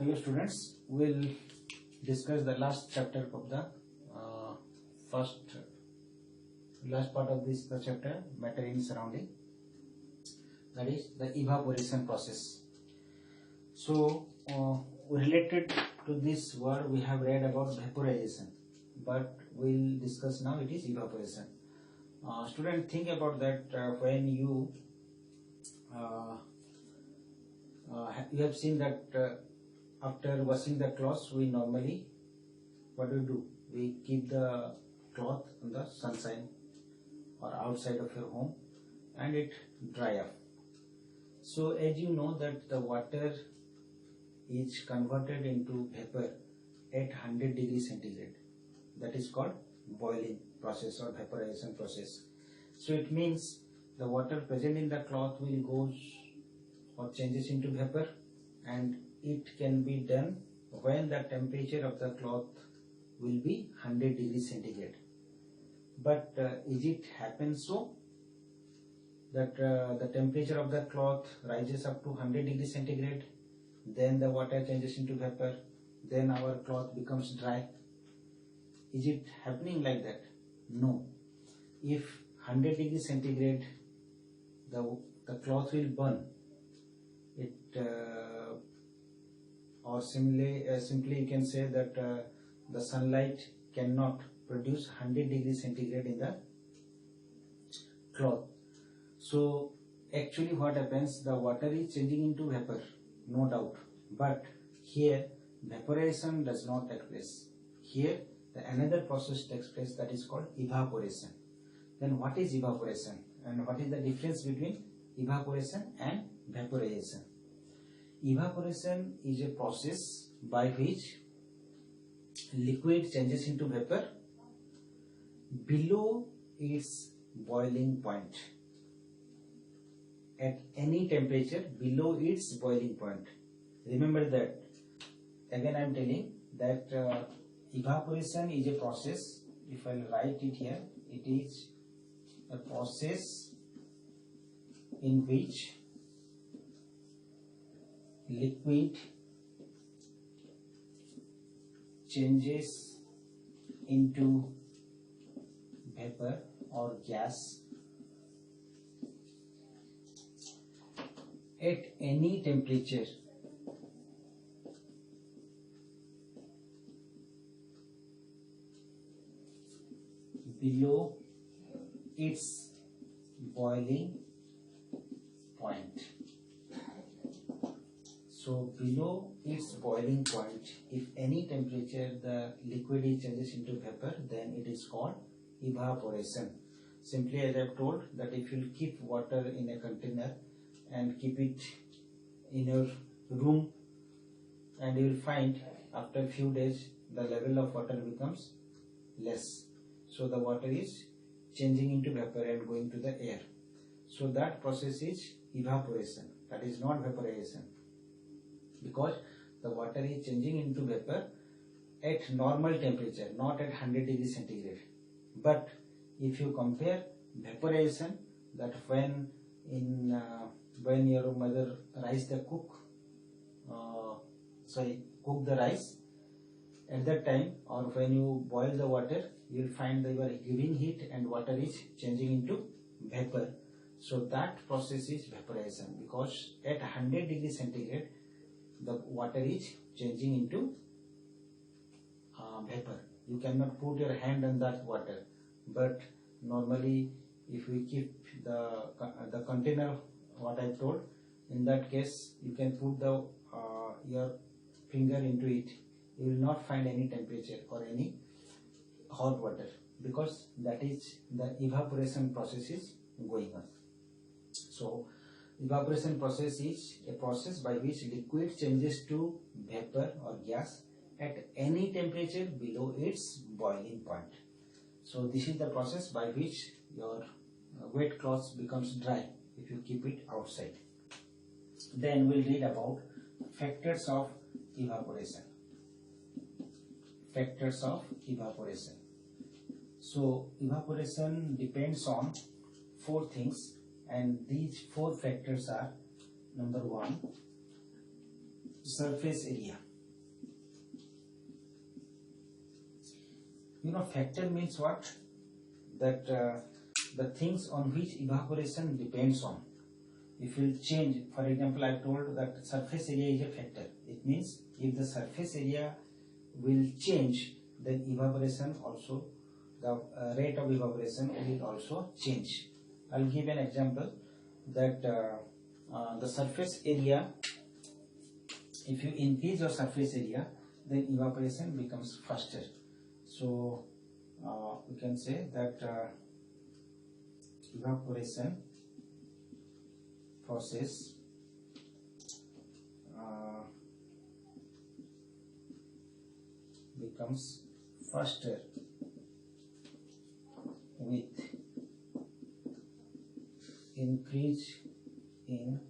Hello students, we'll discuss the last chapter of the last part of this chapter, matter in surrounding, that is the evaporation process. So related to this word we have read about vaporization, but we'll discuss now it is evaporation. Student, think about that when you have seen that after washing the clothes, we normally, what do? We keep the cloth on the sunshine or outside of your home and it dry up. So as you know that the water is converted into vapor at 100 degrees centigrade. That is called boiling process or vaporization process. So it means the water present in the cloth will go or changes into vapor, and it can be done when the temperature of the cloth will be 100 degrees centigrade. But is it happen so that the temperature of the cloth rises up to 100 degrees centigrade, then the water changes into vapor, then our cloth becomes dry? Is it happening like that? No. If 100 degrees centigrade the cloth will burn, it or simply you can say that the sunlight cannot produce 100 degrees centigrade in the cloth. So actually what happens, the water is changing into vapor, no doubt, but here vaporization does not take place. Here another process takes place, that is called evaporation. Then what is evaporation and what is the difference between evaporation and vaporization? Evaporation is a process by which liquid changes into vapor below its boiling point, at any temperature below its boiling point. Remember that. Again I am telling that evaporation is a process. If I write it here, it is a process in which liquid changes into vapor or gas at any temperature below its boiling point. So below its boiling point, if any temperature the liquid changes into vapor, then it is called evaporation. Simply as I have told that if you keep water in a container and keep it in your room, and you will find after a few days the level of water becomes less. So the water is changing into vapor and going to the air. So that process is evaporation. That is not vaporization, because the water is changing into vapor at normal temperature, not at 100 degrees centigrade. But if you compare vaporization, that when your mother cook the rice, at that time, or when you boil the water, you will find that you are giving heat and water is changing into vapor. So that process is vaporization, because at 100 degrees centigrade the water is changing into vapor. You cannot put your hand on that water, but normally if we keep the container, what I told, in that case you can put the your finger into it. You will not find any temperature or any hot water, because that is the evaporation process is going on. So evaporation process is a process by which liquid changes to vapor or gas at any temperature below its boiling point. So this is the process by which your wet cloth becomes dry if you keep it outside. Then we'll read about factors of evaporation. Factors of evaporation. So evaporation depends on 4 things, and these 4 factors are: number 1, surface area. Factor means what? That the things on which evaporation depends on. If you change, for example, I told that surface area is a factor. It means if the surface area will change, then evaporation also, the rate of evaporation will also change. I'll give an example that the surface area, if you increase your surface area, then evaporation becomes faster. So we can say that evaporation process becomes faster with increase in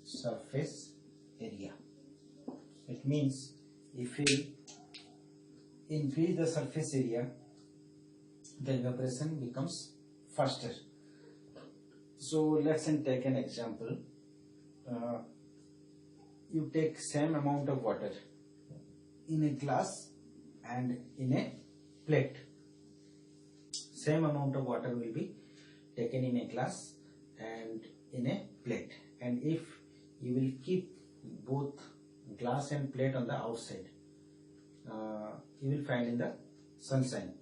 surface area. It means if we increase the surface area, the evaporation becomes faster. So let's take an example. You take same amount of water in a glass and in a plate. Same amount of water will be taken in a glass and in a plate. And if you will keep both glass and plate on the outside, you will find in the sunshine.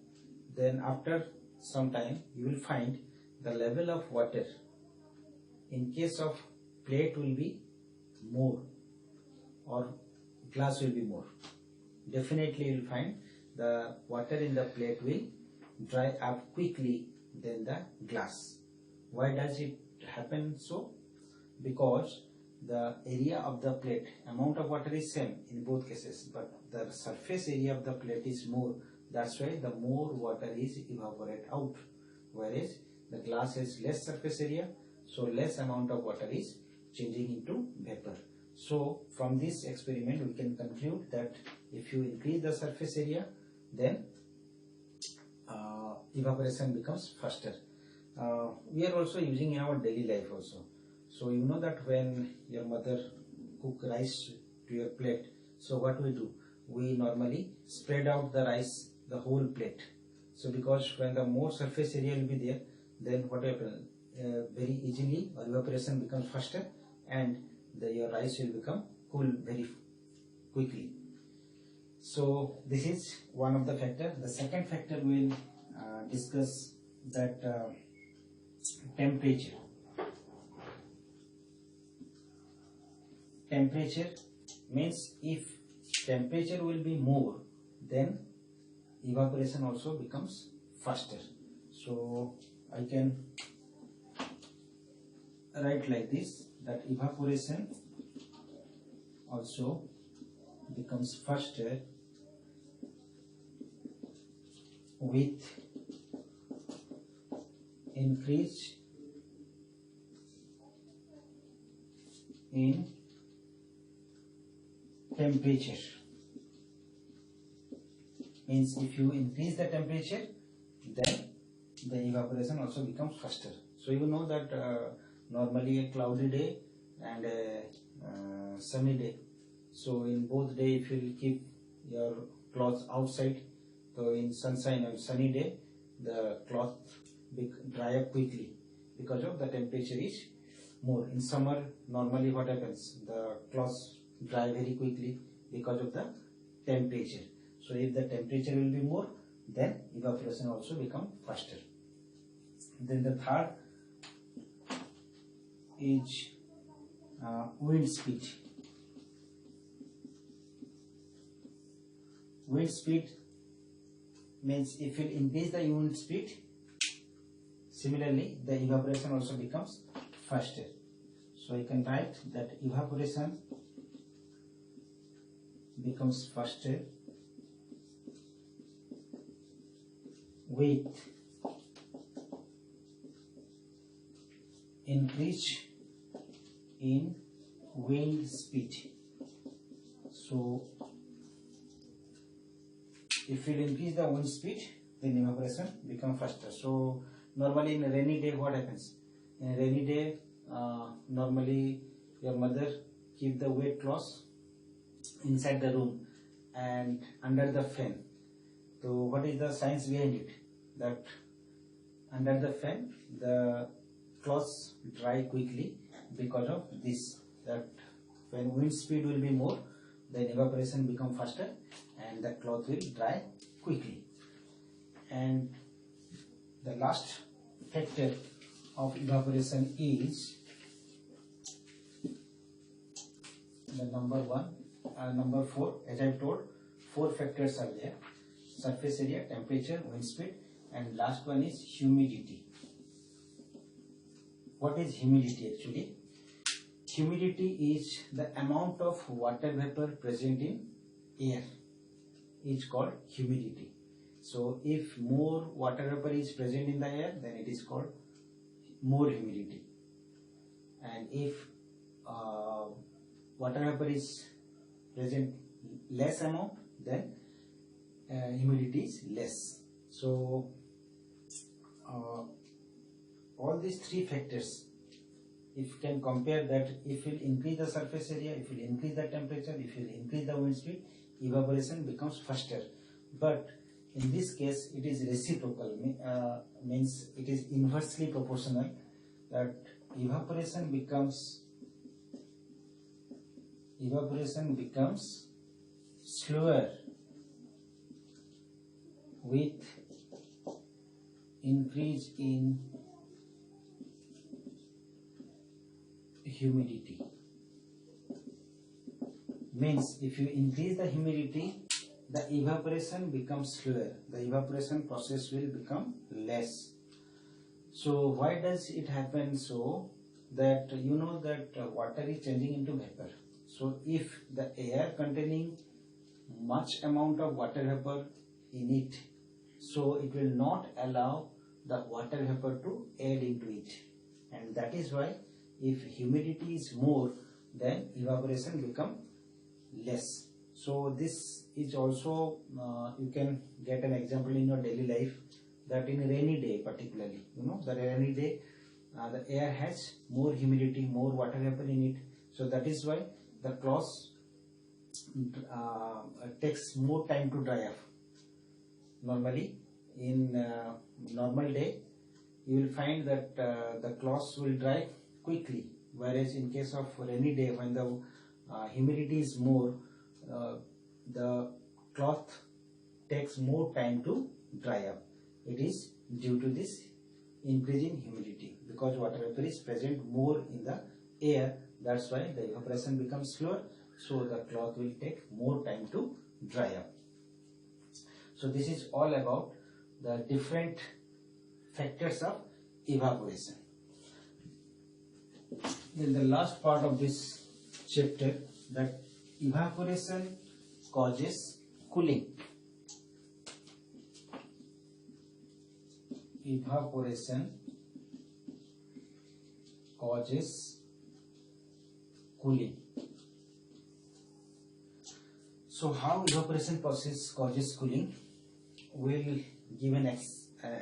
Then after some time you will find the level of water in case of plate will be more or glass will be more. Definitely you will find the water in the plate will dry up quickly than the glass. Why does it happen so? Because the area of the plate, amount of water is same in both cases, but the surface area of the plate is more. That's why the more water is evaporate out, whereas the glass has less surface area, so less amount of water is changing into vapor. So from this experiment we can conclude that if you increase the surface area, then evaporation becomes faster. We are also using in our daily life also. So you know that when your mother cook rice to your plate, so what we do? We normally spread out the rice, the whole plate. So because when the more surface area will be there, then what happens? Very easily evaporation becomes faster and your rice will become cool very quickly. So this is one of the factors. The second factor we will discuss that temperature. Temperature means if temperature will be more, then evaporation also becomes faster. So I can write like this, that evaporation also becomes faster with increase in temperature. Means if you increase the temperature, then the evaporation also becomes faster. So you know that normally a cloudy day and a sunny day. So in both day, if you will keep your clothes outside, so in sunshine and sunny day, the cloth dry up quickly because of the temperature is more. In summer, normally what happens? The clothes dry very quickly because of the temperature. So if the temperature will be more, then evaporation also become faster. Then the third is wind speed. Wind speed means if you increase the wind speed, similarly the evaporation also becomes faster. So I can write that evaporation becomes faster with increase in wind speed. So if you increase the wind speed, then evaporation becomes faster. So normally in a rainy day, what happens? In a rainy day, normally your mother keep the wet cloths inside the room and under the fan. So what is the science behind it? That under the fan the cloths dry quickly because of this, that when wind speed will be more, then evaporation become faster and the cloth will dry quickly. And the last factor of evaporation is the number 4. As I told, 4 factors are there: surface area, temperature, wind speed, and last one is humidity. What is humidity actually? Humidity is the amount of water vapor present in air is called humidity. So if more water vapor is present in the air, then it is called more humidity. And if water vapor is present less amount, then humidity is less. So all these 3 factors, if you can compare that, if you increase the surface area, if you increase the temperature, if you increase the wind speed, evaporation becomes faster. But in this case it is reciprocal, means it is inversely proportional, that evaporation becomes slower with increase in humidity. Means if you increase the humidity, the evaporation becomes slower, the evaporation process will become less. So why does it happen? So that you know that water is changing into vapor. So if the air containing much amount of water vapor in it, so it will not allow the water vapor to add into it, and that is why if humidity is more, then evaporation become less. So this is also you can get an example in your daily life, that in a rainy day particularly, you know, the rainy day the air has more humidity, more water vapor in it. So that is why the cloth takes more time to dry up. Normally in normal day you will find that the cloths will dry quickly, whereas in case of rainy day, when the humidity is more, the cloth takes more time to dry up. It is due to this increase in humidity, because water vapor is present more in the air. That's why the evaporation becomes slower, so the cloth will take more time to dry up. So this is all about the different factors of evaporation. Then the last part of this chapter, that evaporation causes cooling. Evaporation causes cooling. So how evaporation process causes cooling? We'll give an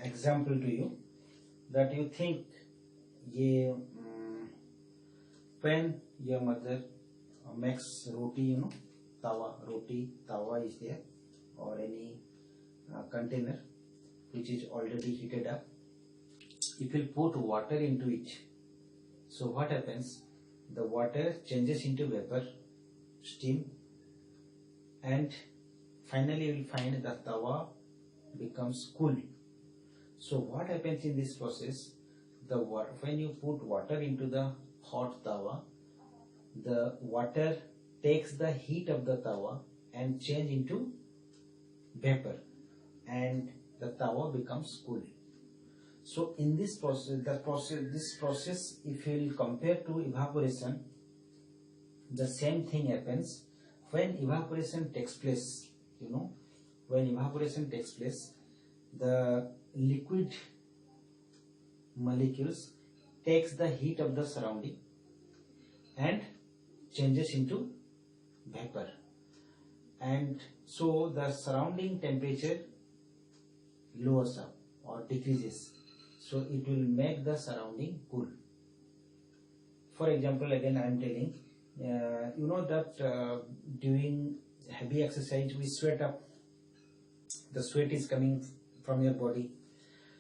example to you, that you think when your mother makes roti, you know, tawa is there, or any container which is already heated up. If you put water into it, so what happens? The water changes into vapor, steam, and finally you will find the tawa becomes cool. So what happens in this process? When you put water into the hot tawa, the water takes the heat of the tawa and change into vapor, and the tawa becomes cool. So in this process, this process, if you will compare to evaporation, the same thing happens. When evaporation takes place, you know, when evaporation takes place, the liquid molecules takes the heat of the surrounding and changes into vapor, and so the surrounding temperature lowers up or decreases, so it will make the surrounding cool. For example, again I am telling, you know that during heavy exercise we sweat up, the sweat is coming from your body.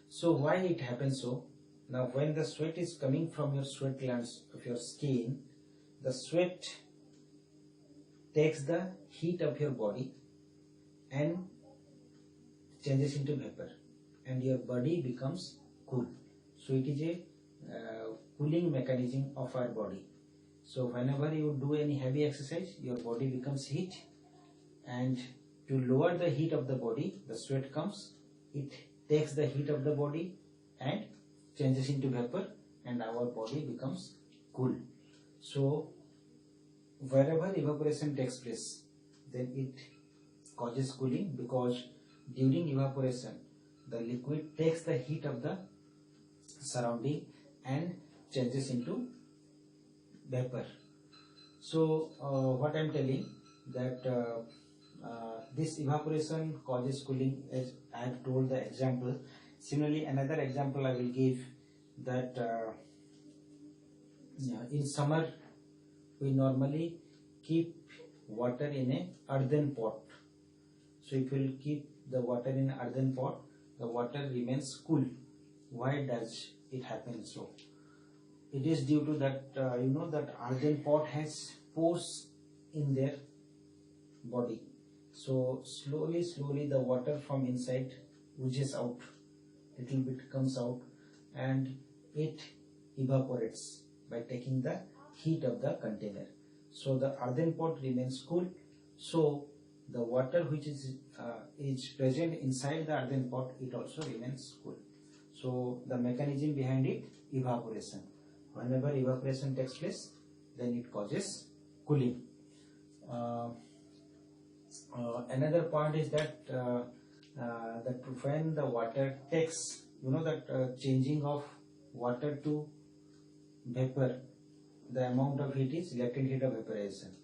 So why it happens so? Now when the sweat is coming from your sweat glands of your skin, the sweat takes the heat of your body and changes into vapor, and your body becomes cool. So it is a cooling mechanism of our body. So whenever you do any heavy exercise, your body becomes heat, and to lower the heat of the body, the sweat comes, it takes the heat of the body and changes into vapor, and our body becomes cool. So wherever evaporation takes place, then it causes cooling, because during evaporation the liquid takes the heat of the surrounding and changes into vapor. So what I am telling, that this evaporation causes cooling, as I have told the example. Similarly, another example I will give, that in summer we normally keep water in a earthen pot. So if you will keep the water in an earthen pot, the water remains cool. Why does it happen so? It is due to that that earthen pot has pores in their body. So slowly the water from inside oozes out, little bit comes out, and it evaporates by taking the heat of the container. So the earthen pot remains cool. So the water which is present inside the earthen pot, it also remains cool. So the mechanism behind it, evaporation. Whenever evaporation takes place, then it causes cooling. Another point is that that when the water takes, changing of water to vapor, the amount of heat is latent heat of vaporization.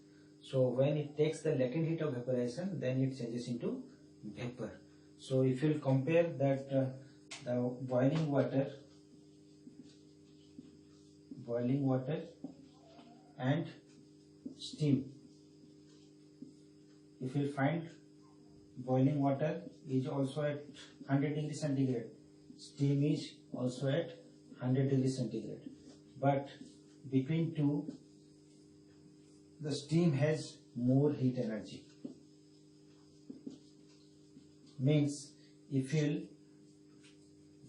So when it takes the latent heat of vaporization, then it changes into vapor. So if you compare that the boiling water and steam, if you find boiling water is also at 100 degrees centigrade, steam is also at 100 degrees centigrade, but between two, the steam has more heat energy. Means if you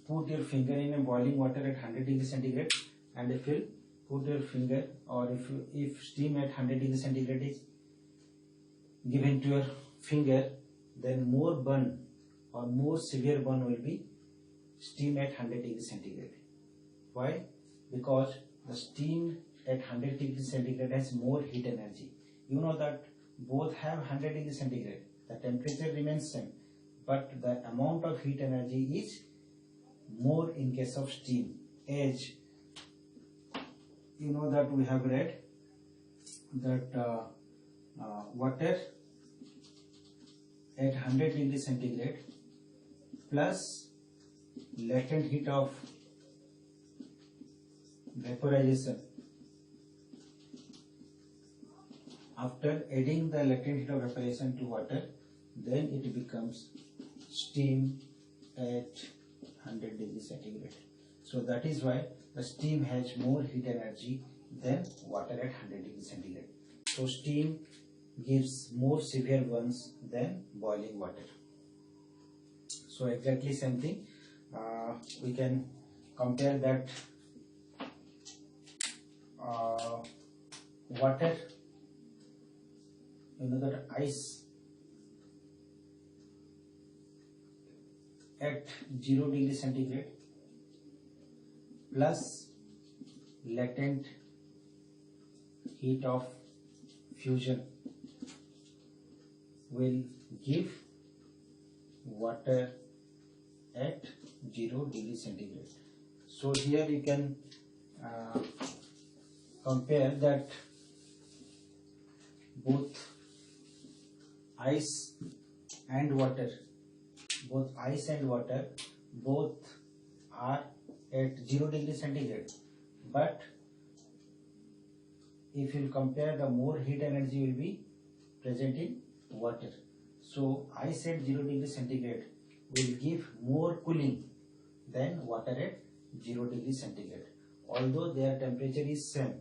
put your finger in a boiling water at 100 degrees centigrade, and if you put your finger, or if steam at 100 degrees centigrade is given to your finger, then more burn or more severe burn will be steam at 100 degrees centigrade. Why? Because the steam at 100 degrees centigrade has more heat energy. You know that both have 100 degrees centigrade. The temperature remains same, but the amount of heat energy is more in case of steam. As you know that we have read that water at 100 degrees centigrade plus latent heat of vaporization, after adding the latent heat of vaporization to water, then it becomes steam at 100 degrees centigrade. So that is why the steam has more heat energy than water at 100 degrees centigrade. So steam gives more severe burns than boiling water. So exactly same thing. We can compare that water, that ice at 0 degrees centigrade plus latent heat of fusion will give water at 0 degrees centigrade. So here you can compare that both ice and water, both are at 0 degrees centigrade, but if you compare, the more heat energy will be present in water. So I said 0 degree centigrade will give more cooling than water at 0 degree centigrade. Although their temperature is same,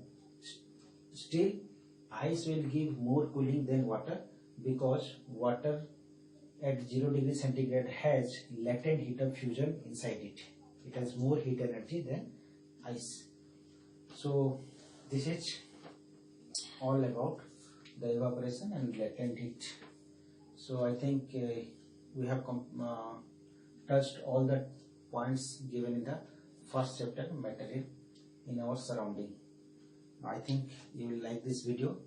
still ice will give more cooling than water, because water at 0 degree centigrade has latent heat of fusion inside it. It has more heat energy than ice. So this is all about the evaporation and latent heat. So I think we have touched all the points given in the first chapter, material in our surrounding. I think you will like this video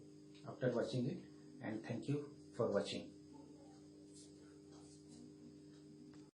after watching it, and thank you for watching.